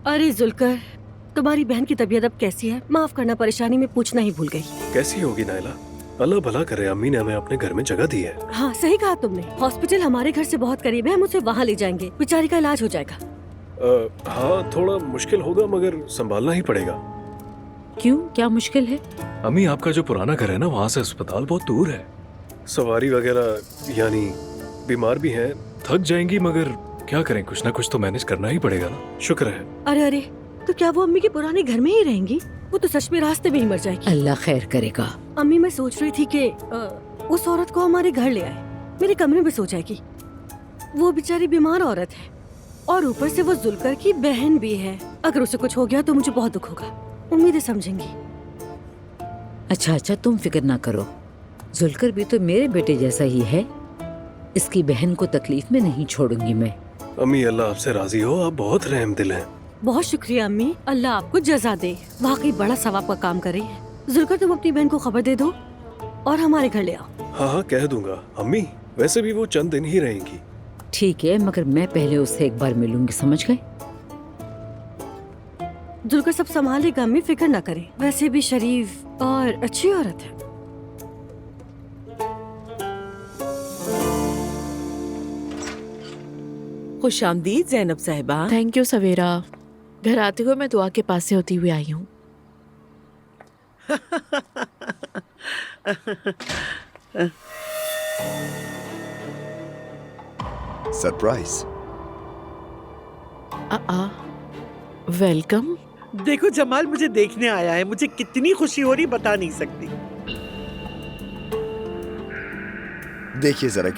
अरे जुलकर, तुम्हारी बहन की तबीयत अब कैसी है? माफ करना, परेशानी में पूछना ही भूल गई। कैसी होगी नायला? अल्लाह भला करे, अम्मी ने हमें अपने घर में जगह दी है। हाँ सही कहा तुमने। हॉस्पिटल हमारे घर से बहुत करीब है, हम उसे वहाँ ले जाएंगे, बेचारी का इलाज हो जाएगा। हाँ थोड़ा मुश्किल होगा मगर संभालना ही पड़ेगा। क्यों, क्या मुश्किल है? अम्मी आपका जो पुराना घर है ना, वहाँ से अस्पताल बहुत दूर है। सवारी वगैरह, यानी बीमार भी हैं। थक जाएंगी मगर क्या करें, कुछ ना कुछ तो मैनेज करना ही पड़ेगा ना। शुक्र है। अरे अरे, तो क्या वो अम्मी के पुराने घर में ही रहेंगी? वो तो सच में रास्ते में ही मर जाएगी। अल्लाह खैर करेगा। अम्मी, मैं सोच रही थी कि उस औरत को हमारे घर ले आए, मेरे कमरे में सो जाएगी। वो बेचारी बीमार औरत है और ऊपर से वो जुलकर की बहन भी है। अगर उसे कुछ हो गया तो मुझे बहुत दुख होगा। उम्मीद है समझेंगी। अच्छा, तुम फिक्र ना करो, जुलकर भी तो मेरे बेटे जैसा ही है। इसकी बहन को तकलीफ में नहीं छोड़ूंगी मैं। अम्मी अल्लाह आपसे राजी हो, आप बहुत रहम दिल हैं। बहुत शुक्रिया अम्मी, अल्लाह आपको जज़ा दे। वाकई बड़ा सवाब का काम कर रही है। जुलकर, तुम अपनी बहन को खबर दे दो और हमारे घर ले आओ। हाँ कह दूंगा अम्मी। वैसे भी वो चंद दिन ही रहेंगी। ठीक है, मगर मैं पहले उससे एक बार मिलूंगी, समझ गए? जुलकर सब संभालेगा अम्मी, फिक्र ना करें। वैसे भी शरीफ और अच्छी औरत है। खुश आमदीद जैनब साहिबा। थैंक यू सवेरा। घर आते हुए मैं दुआ के पास से होती हुई आई हूँ। सरप्राइज। वेलकम। देखो जमाल मुझे देखने आया है, मुझे कितनी खुशी हो रही बता नहीं सकती। देखिए जरा